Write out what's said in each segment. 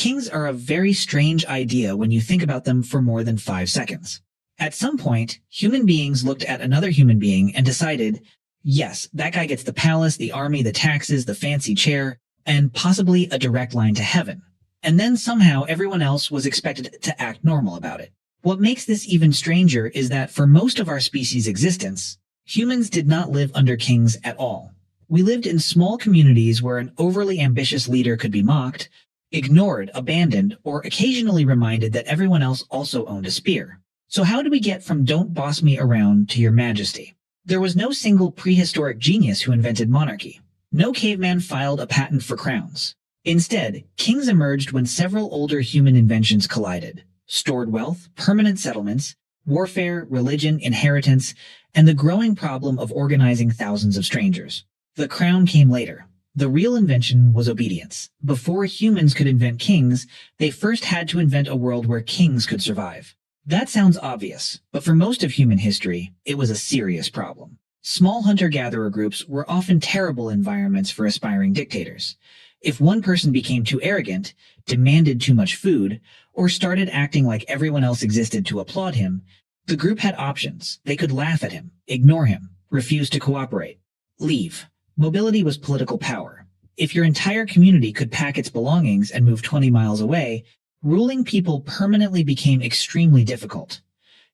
Kings are a very strange idea when you think about them for more than 5 seconds. At some point, human beings looked at another human being and decided, yes, that guy gets the palace, the army, the taxes, the fancy chair, and possibly a direct line to heaven. And then somehow everyone else was expected to act normal about it. What makes this even stranger is that for most of our species' existence, humans did not live under kings at all. We lived in small communities where an overly ambitious leader could be mocked, ignored, abandoned, or occasionally reminded that everyone else also owned a spear. So how do we get from "don't boss me around" to "your majesty"? There was no single prehistoric genius who invented monarchy. No caveman filed a patent for crowns. Instead, kings emerged when several older human inventions collided: stored wealth, permanent settlements, warfare, religion, inheritance, and the growing problem of organizing thousands of strangers. The crown came later. The real invention was obedience. Before humans could invent kings, they first had to invent a world where kings could survive. That sounds obvious, but for most of human history, it was a serious problem. Small hunter-gatherer groups were often terrible environments for aspiring dictators. If one person became too arrogant, demanded too much food, or started acting like everyone else existed to applaud him, the group had options. They could laugh at him, ignore him, refuse to cooperate, leave. Mobility was political power. If your entire community could pack its belongings and move 20 miles away, ruling people permanently became extremely difficult.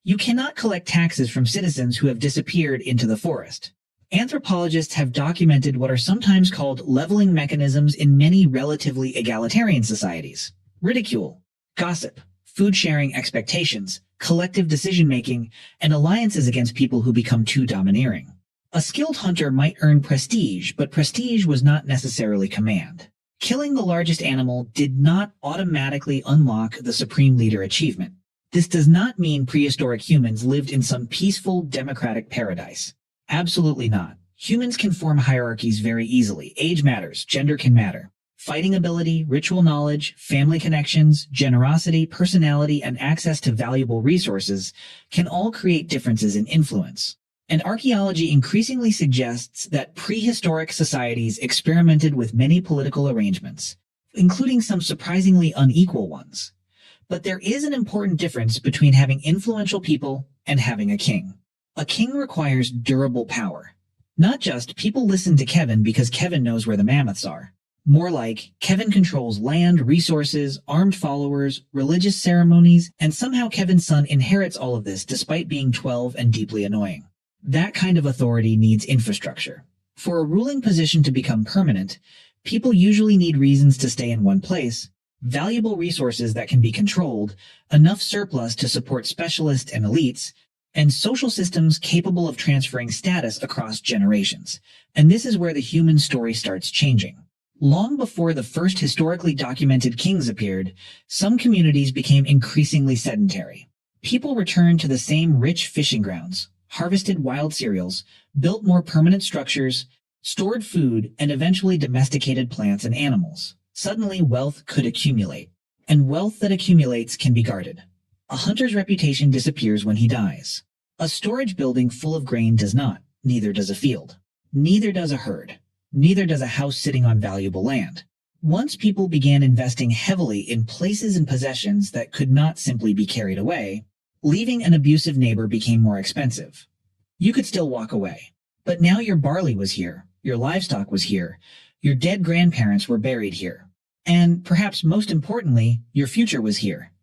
You cannot collect taxes from citizens who have disappeared into the forest. Anthropologists have documented what are sometimes called leveling mechanisms in many relatively egalitarian societies: ridicule, gossip, food-sharing expectations, collective decision-making, and alliances against people who become too domineering. A skilled hunter might earn prestige, but prestige was not necessarily command. Killing the largest animal did not automatically unlock the supreme leader achievement. This does not mean prehistoric humans lived in some peaceful, democratic paradise. Absolutely not. Humans can form hierarchies very easily. Age matters. Gender can matter. Fighting ability, ritual knowledge, family connections, generosity, personality, and access to valuable resources can all create differences in influence. And archaeology increasingly suggests that prehistoric societies experimented with many political arrangements, including some surprisingly unequal ones. But there is an important difference between having influential people and having a king. A king requires durable power. Not just people listen to Kevin because Kevin knows where the mammoths are. More like, Kevin controls land, resources, armed followers, religious ceremonies, and somehow Kevin's son inherits all of this despite being 12 and deeply annoying. That kind of authority needs infrastructure. For a ruling position to become permanent, people usually need reasons to stay in one place, valuable resources that can be controlled, enough surplus to support specialists and elites, and social systems capable of transferring status across generations. And this is where the human story starts changing. Long before the first historically documented kings appeared, some communities became increasingly sedentary. People returned to the same rich fishing grounds, harvested wild cereals, built more permanent structures, stored food, and eventually domesticated plants and animals. Suddenly, wealth could accumulate. And wealth that accumulates can be guarded. A hunter's reputation disappears when he dies. A storage building full of grain does not. Neither does a field. Neither does a herd. Neither does a house sitting on valuable land. Once people began investing heavily in places and possessions that could not simply be carried away, leaving an abusive neighbor became more expensive. You could still walk away. But now your barley was here, your livestock was here, your dead grandparents were buried here. And, perhaps most importantly, your future was here.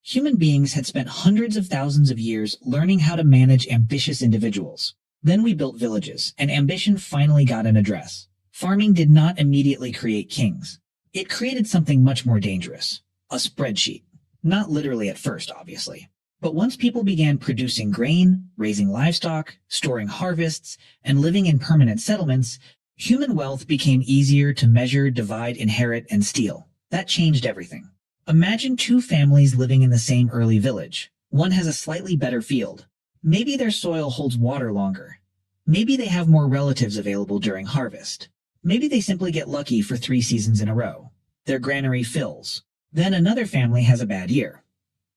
Human beings had spent hundreds of thousands of years learning how to manage ambitious individuals. Then we built villages, and ambition finally got an address. Farming did not immediately create kings. It created something much more dangerous: a spreadsheet. Not literally at first, obviously. But once people began producing grain, raising livestock, storing harvests, and living in permanent settlements, human wealth became easier to measure, divide, inherit, and steal. That changed everything. Imagine two families living in the same early village. One has a slightly better field. Maybe their soil holds water longer. Maybe they have more relatives available during harvest. Maybe they simply get lucky for 3 seasons in a row. Their granary fills. Then another family has a bad year.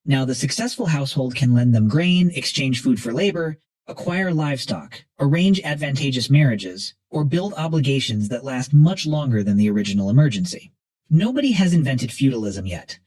Now, the successful household can lend them grain, exchange food for labor, acquire livestock, arrange advantageous marriages, or build obligations that last much longer than the original emergency. Nobody has invented feudalism yet,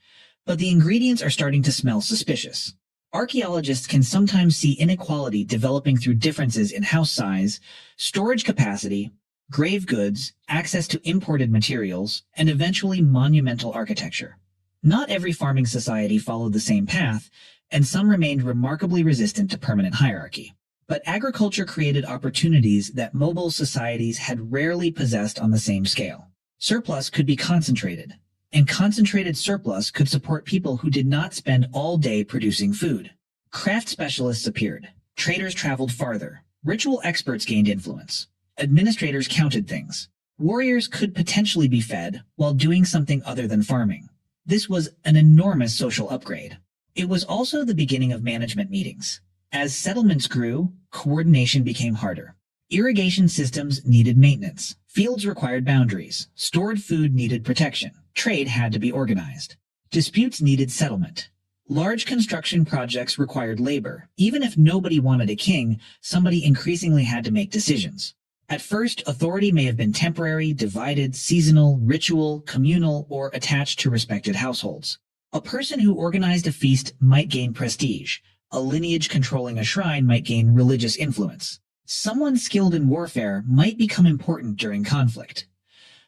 but the ingredients are starting to smell suspicious. Archaeologists can sometimes see inequality developing through differences in house size, storage capacity, grave goods, access to imported materials, and eventually monumental architecture. Not every farming society followed the same path, and some remained remarkably resistant to permanent hierarchy. But agriculture created opportunities that mobile societies had rarely possessed on the same scale. Surplus could be concentrated, and concentrated surplus could support people who did not spend all day producing food. Craft specialists appeared. Traders traveled farther. Ritual experts gained influence. Administrators counted things. Warriors could potentially be fed while doing something other than farming. This was an enormous social upgrade. It was also the beginning of management meetings. As settlements grew, coordination became harder. Irrigation systems needed maintenance. Fields required boundaries. Stored food needed protection. Trade had to be organized. Disputes needed settlement. Large construction projects required labor. Even if nobody wanted a king, somebody increasingly had to make decisions. At first, authority may have been temporary, divided, seasonal, ritual, communal, or attached to respected households. A person who organized a feast might gain prestige. A lineage controlling a shrine might gain religious influence. Someone skilled in warfare might become important during conflict.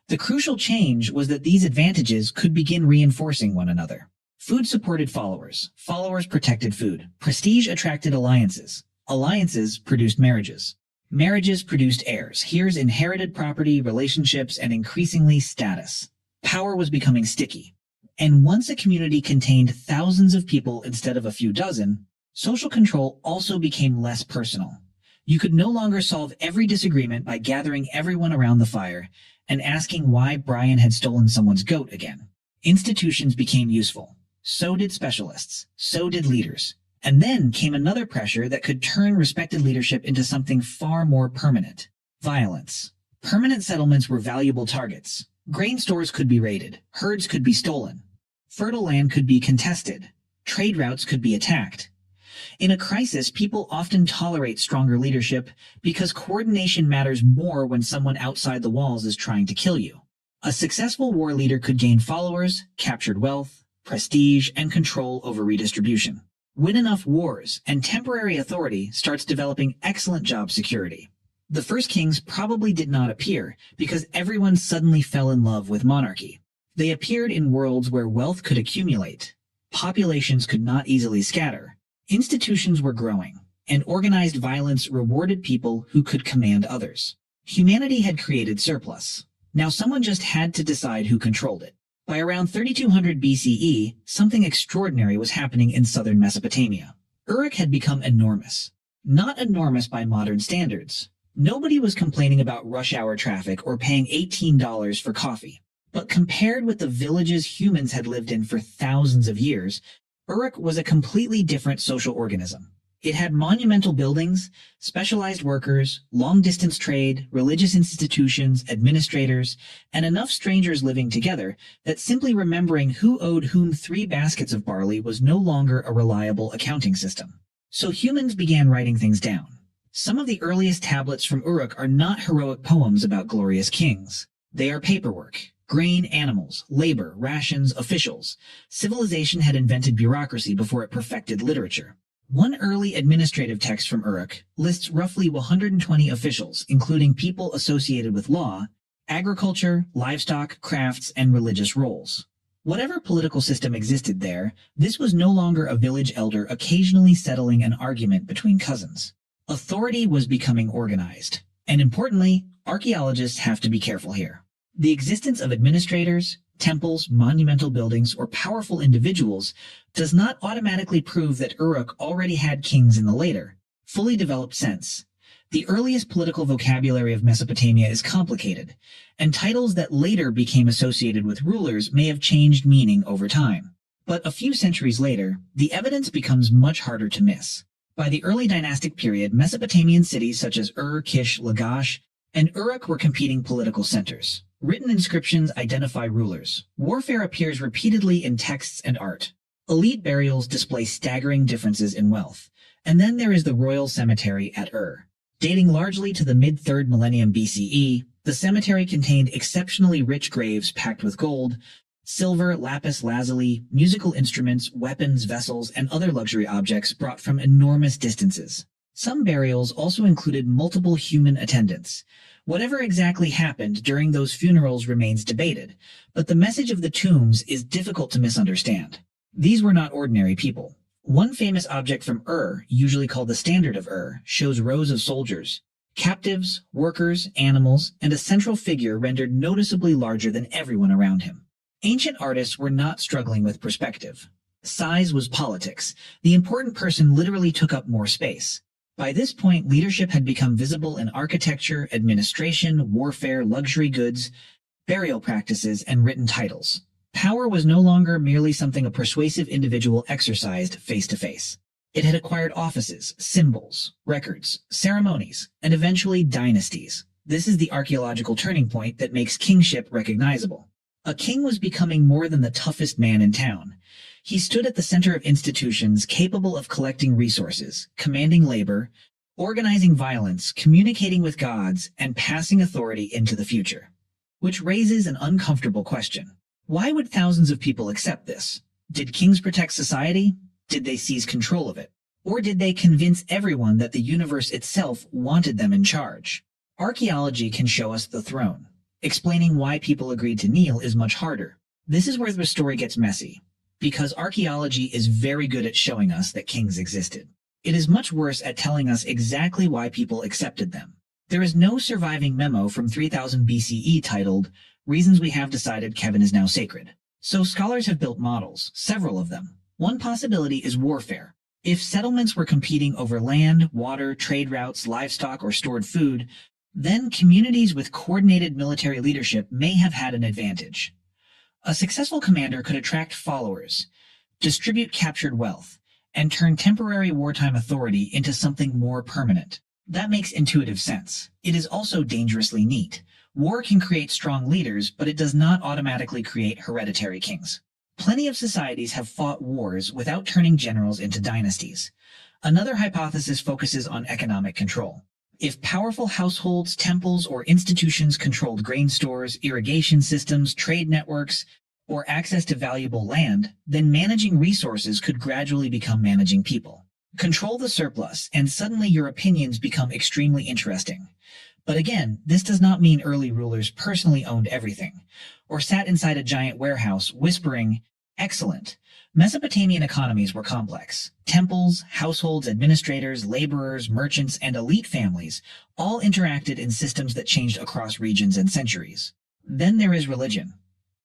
The crucial change was that these advantages could begin reinforcing one another. Food supported followers. Followers protected food. Prestige attracted alliances. Alliances produced marriages. Marriages produced heirs, heirs inherited property, relationships, and increasingly status. Power was becoming sticky. And once a community contained thousands of people instead of a few dozen, social control also became less personal. You could no longer solve every disagreement by gathering everyone around the fire and asking why Brian had stolen someone's goat again. Institutions became useful. So did specialists. So did leaders. And then came another pressure that could turn respected leadership into something far more permanent. Violence. Permanent settlements were valuable targets. Grain stores could be raided. Herds could be stolen. Fertile land could be contested. Trade routes could be attacked. In a crisis, people often tolerate stronger leadership because coordination matters more when someone outside the walls is trying to kill you. A successful war leader could gain followers, captured wealth, prestige, and control over redistribution. Win enough wars, and temporary authority starts developing excellent job security. The first kings probably did not appear because everyone suddenly fell in love with monarchy. They appeared in worlds where wealth could accumulate, populations could not easily scatter, institutions were growing, and organized violence rewarded people who could command others. Humanity had created surplus. Now someone just had to decide who controlled it. By around 3200 BCE, something extraordinary was happening in southern Mesopotamia. Uruk had become enormous. Not enormous by modern standards. Nobody was complaining about rush hour traffic or paying $18 for coffee. But compared with the villages humans had lived in for thousands of years, Uruk was a completely different social organism. It had monumental buildings, specialized workers, long-distance trade, religious institutions, administrators, and enough strangers living together that simply remembering who owed whom 3 baskets of barley was no longer a reliable accounting system. So humans began writing things down. Some of the earliest tablets from Uruk are not heroic poems about glorious kings. They are paperwork. Grain, animals, labor, rations, officials. Civilization had invented bureaucracy before it perfected literature. One early administrative text from Uruk lists roughly 120 officials, including people associated with law, agriculture, livestock, crafts, and religious roles. Whatever political system existed there, this was no longer a village elder occasionally settling an argument between cousins. Authority was becoming organized. And importantly, archaeologists have to be careful here. The existence of administrators, temples, monumental buildings, or powerful individuals does not automatically prove that Uruk already had kings in the later, fully developed sense. The earliest political vocabulary of Mesopotamia is complicated, and titles that later became associated with rulers may have changed meaning over time. But a few centuries later, the evidence becomes much harder to miss. By the early dynastic period, Mesopotamian cities such as Ur, Kish, Lagash, and Uruk were competing political centers. Written inscriptions identify rulers. Warfare appears repeatedly in texts and art. Elite burials display staggering differences in wealth. And then there is the royal cemetery at Ur. Dating largely to the mid-3rd millennium BCE, the cemetery contained exceptionally rich graves packed with gold, Silver, lapis lazuli, musical instruments, weapons, vessels, and other luxury objects brought from enormous distances. Some burials also included multiple human attendants. Whatever exactly happened during those funerals remains debated, but the message of the tombs is difficult to misunderstand. These were not ordinary people. One famous object from Ur, usually called the Standard of Ur, shows rows of soldiers, captives, workers, animals, and a central figure rendered noticeably larger than everyone around him. Ancient artists were not struggling with perspective. Size was politics. The important person literally took up more space. By this point, leadership had become visible in architecture, administration, warfare, luxury goods, burial practices, and written titles. Power was no longer merely something a persuasive individual exercised face to face. It had acquired offices, symbols, records, ceremonies, and eventually dynasties. This is the archaeological turning point that makes kingship recognizable. A king was becoming more than the toughest man in town. He stood at the center of institutions capable of collecting resources, commanding labor, organizing violence, communicating with gods, and passing authority into the future. Which raises an uncomfortable question. Why would thousands of people accept this? Did kings protect society? Did they seize control of it? Or did they convince everyone that the universe itself wanted them in charge? Archaeology can show us the throne. Explaining why people agreed to kneel is much harder. This is where the story gets messy, because archaeology is very good at showing us that kings existed. It is much worse at telling us exactly why people accepted them. There is no surviving memo from 3000 BCE titled, "Reasons we have decided Kevin is now sacred." So scholars have built models, several of them. One possibility is warfare. If settlements were competing over land, water, trade routes, livestock, or stored food, then communities with coordinated military leadership may have had an advantage. A successful commander could attract followers, distribute captured wealth, and turn temporary wartime authority into something more permanent. That makes intuitive sense. It is also dangerously neat. War can create strong leaders, but it does not automatically create hereditary kings. Plenty of societies have fought wars without turning generals into dynasties. Another hypothesis focuses on economic control. If powerful households, temples, or institutions controlled grain stores, irrigation systems, trade networks, or access to valuable land, then managing resources could gradually become managing people. Control the surplus, and suddenly your opinions become extremely interesting. But again, this does not mean early rulers personally owned everything, or sat inside a giant warehouse whispering, "Excellent." Mesopotamian economies were complex. Temples, households, administrators, laborers, merchants, and elite families all interacted in systems that changed across regions and centuries. Then there is religion.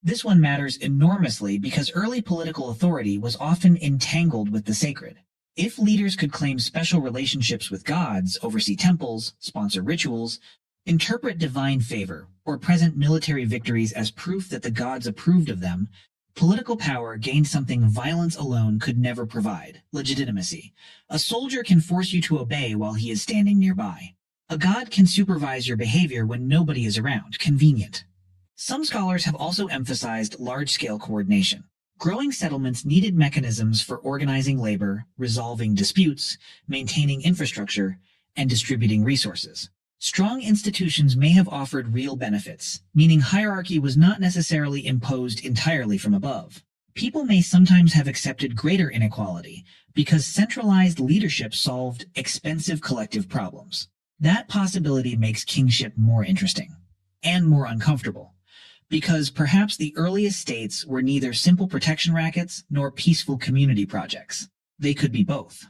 This one matters enormously because early political authority was often entangled with the sacred. If leaders could claim special relationships with gods, oversee temples, sponsor rituals, interpret divine favor, or present military victories as proof that the gods approved of them, political power gained something violence alone could never provide: legitimacy. A soldier can force you to obey while he is standing nearby. A god can supervise your behavior when nobody is around. Convenient. Some scholars have also emphasized large-scale coordination. Growing settlements needed mechanisms for organizing labor, resolving disputes, maintaining infrastructure, and distributing resources. Strong institutions may have offered real benefits, meaning hierarchy was not necessarily imposed entirely from above. People may sometimes have accepted greater inequality because centralized leadership solved expensive collective problems. That possibility makes kingship more interesting and more uncomfortable, because perhaps the earliest states were neither simple protection rackets nor peaceful community projects. They could be both.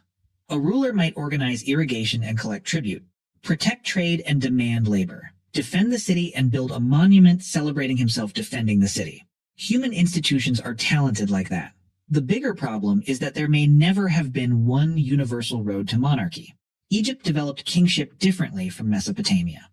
A ruler might organize irrigation and collect tribute, protect trade and demand labor, defend the city and build a monument celebrating himself defending the city. Human institutions are talented like that. The bigger problem is that there may never have been one universal road to monarchy. Egypt developed kingship differently from Mesopotamia.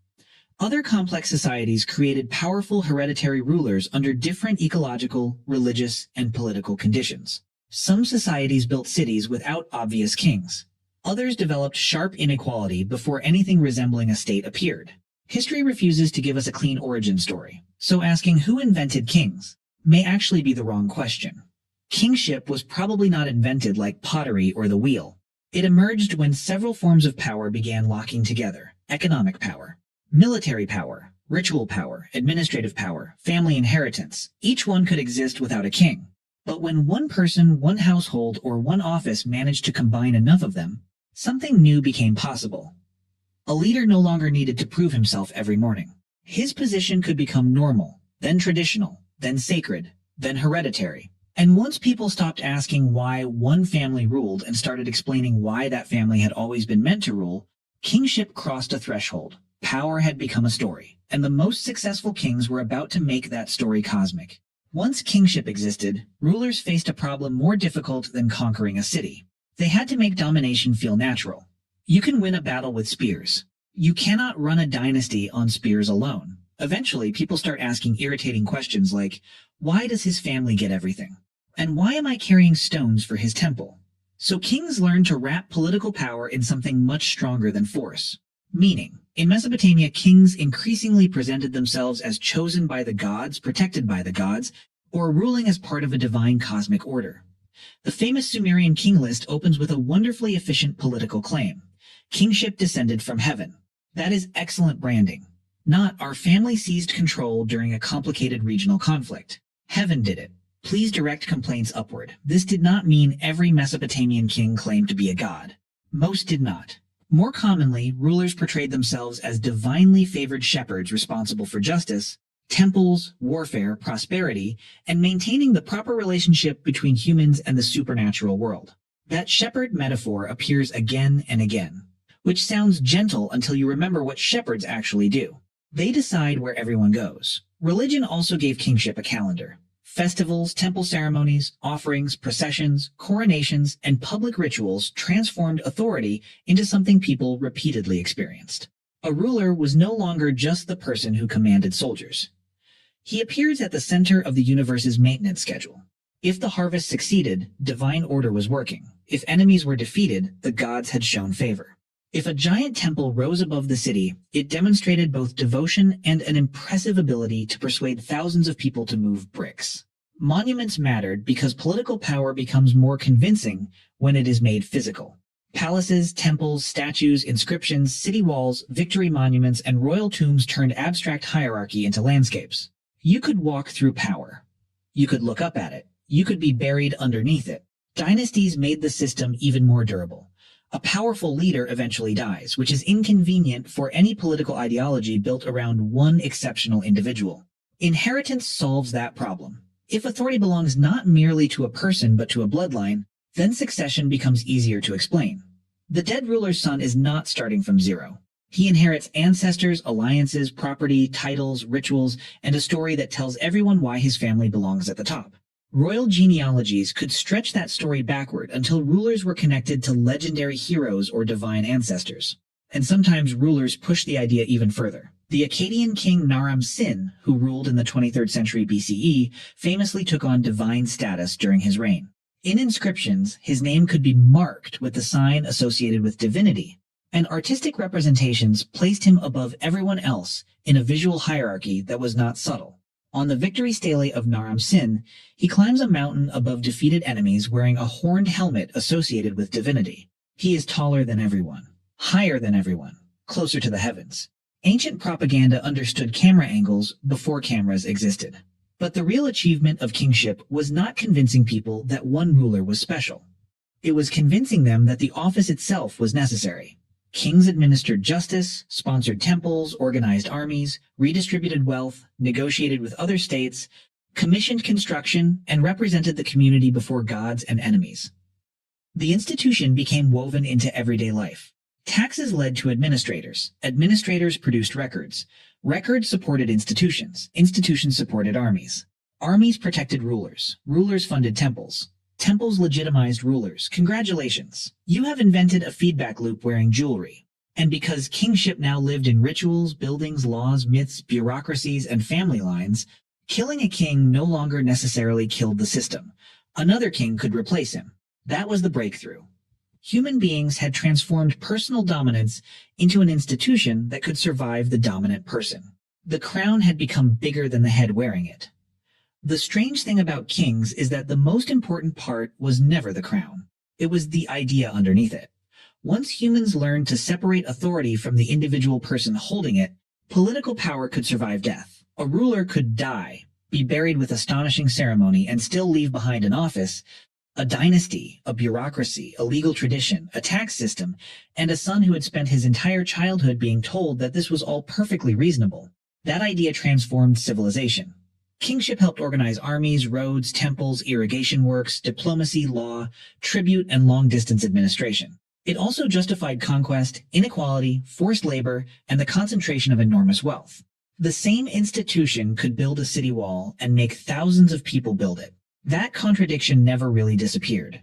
Other complex societies created powerful hereditary rulers under different ecological, religious, and political conditions. Some societies built cities without obvious kings. Others developed sharp inequality before anything resembling a state appeared. History refuses to give us a clean origin story, so asking who invented kings may actually be the wrong question. Kingship was probably not invented like pottery or the wheel. It emerged when several forms of power began locking together: economic power, military power, ritual power, administrative power, family inheritance. Each one could exist without a king. But when one person, one household, or one office managed to combine enough of them, something new became possible. A leader no longer needed to prove himself every morning. His position could become normal, then traditional, then sacred, then hereditary. And once people stopped asking why one family ruled and started explaining why that family had always been meant to rule, kingship crossed a threshold. Power had become a story, and the most successful kings were about to make that story cosmic. Once kingship existed, rulers faced a problem more difficult than conquering a city. They had to make domination feel natural. You can win a battle with spears. You cannot run a dynasty on spears alone. Eventually, people start asking irritating questions like, why does his family get everything? And why am I carrying stones for his temple? So kings learned to wrap political power in something much stronger than force. Meaning, in Mesopotamia, kings increasingly presented themselves as chosen by the gods, protected by the gods, or ruling as part of a divine cosmic order. The famous Sumerian king list opens with a wonderfully efficient political claim. Kingship descended from heaven. That is excellent branding. Not our family seized control during a complicated regional conflict. Heaven did it. Please direct complaints upward. This did not mean every Mesopotamian king claimed to be a god. Most did not. More commonly, rulers portrayed themselves as divinely favored shepherds responsible for justice, temples, warfare, prosperity, and maintaining the proper relationship between humans and the supernatural world. That shepherd metaphor appears again and again, which sounds gentle until you remember what shepherds actually do. They decide where everyone goes. Religion also gave kingship a calendar. Festivals, temple ceremonies, offerings, processions, coronations, and public rituals transformed authority into something people repeatedly experienced. A ruler was no longer just the person who commanded soldiers. He appears at the center of the universe's maintenance schedule. If the harvest succeeded, divine order was working. If enemies were defeated, the gods had shown favor. If a giant temple rose above the city, it demonstrated both devotion and an impressive ability to persuade thousands of people to move bricks. Monuments mattered because political power becomes more convincing when it is made physical. Palaces, temples, statues, inscriptions, city walls, victory monuments, and royal tombs turned abstract hierarchy into landscapes. You could walk through power. You could look up at it. You could be buried underneath it. Dynasties made the system even more durable. A powerful leader eventually dies, which is inconvenient for any political ideology built around one exceptional individual. Inheritance solves that problem. If authority belongs not merely to a person but to a bloodline, then succession becomes easier to explain. The dead ruler's son is not starting from zero. He inherits ancestors, alliances, property, titles, rituals, and a story that tells everyone why his family belongs at the top. Royal genealogies could stretch that story backward until rulers were connected to legendary heroes or divine ancestors. And sometimes rulers push the idea even further. The Akkadian king Naram-Sin, who ruled in the 23rd century BCE, famously took on divine status during his reign. In inscriptions, his name could be marked with the sign associated with divinity, and artistic representations placed him above everyone else in a visual hierarchy that was not subtle. On the victory stele of Naram-Sin, he climbs a mountain above defeated enemies wearing a horned helmet associated with divinity. He is taller than everyone, higher than everyone, closer to the heavens. Ancient propaganda understood camera angles before cameras existed. But the real achievement of kingship was not convincing people that one ruler was special. It was convincing them that the office itself was necessary. Kings administered justice, sponsored temples, organized armies, redistributed wealth, negotiated with other states, commissioned construction, and represented the community before gods and enemies. The institution became woven into everyday life. Taxes led to administrators. Administrators produced records. Records supported institutions. Institutions supported armies. Armies protected rulers. Rulers funded temples. Temples legitimized rulers. Congratulations. You have invented a feedback loop wearing jewelry. And because kingship now lived in rituals, buildings, laws, myths, bureaucracies, and family lines, killing a king no longer necessarily killed the system. Another king could replace him. That was the breakthrough. Human beings had transformed personal dominance into an institution that could survive the dominant person. The crown had become bigger than the head wearing it. The strange thing about kings is that the most important part was never the crown. It was the idea underneath it. Once humans learned to separate authority from the individual person holding it, Political power could survive death. A ruler could die, be buried with astonishing ceremony, and still leave behind an office, a dynasty, a bureaucracy, a legal tradition, a tax system, and a son who had spent his entire childhood being told that this was all perfectly reasonable. That idea transformed civilization. Kingship helped organize armies, roads, temples, irrigation works, diplomacy, law, tribute, and long-distance administration. It also justified conquest, inequality, forced labor, and the concentration of enormous wealth. The same institution could build a city wall and make thousands of people build it. That contradiction never really disappeared.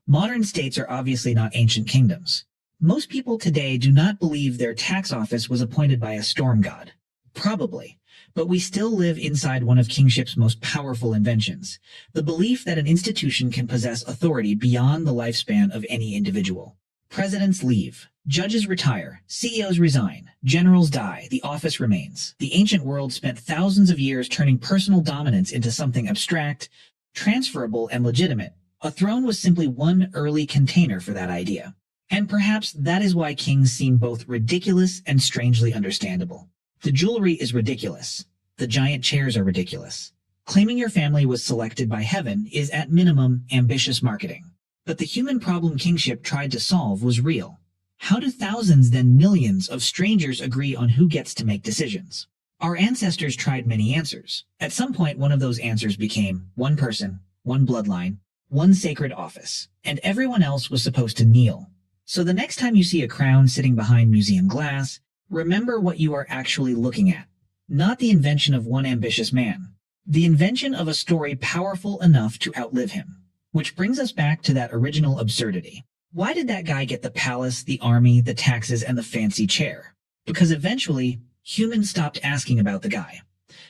Modern states are obviously not ancient kingdoms. Most people today do not believe their tax office was appointed by a storm god. Probably. But we still live inside one of kingship's most powerful inventions, the belief that an institution can possess authority beyond the lifespan of any individual. Presidents leave, judges retire, CEOs resign, generals die, the office remains. The ancient world spent thousands of years turning personal dominance into something abstract, transferable, and legitimate. A throne was simply one early container for that idea. And perhaps that is why kings seem both ridiculous and strangely understandable. The jewelry is ridiculous. The giant chairs are ridiculous. Claiming your family was selected by heaven is at minimum ambitious marketing. But the human problem kingship tried to solve was real. How do thousands, then millions, of strangers agree on who gets to make decisions? Our ancestors tried many answers. At some point, one of those answers became one person, one bloodline, one sacred office, and everyone else was supposed to kneel. So the next time you see a crown sitting behind museum glass, remember what you are actually looking at. Not the invention of one ambitious man. The invention of a story powerful enough to outlive him. Which brings us back to that original absurdity. Why did that guy get the palace, the army, the taxes, and the fancy chair? Because eventually, humans stopped asking about the guy.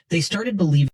They started believing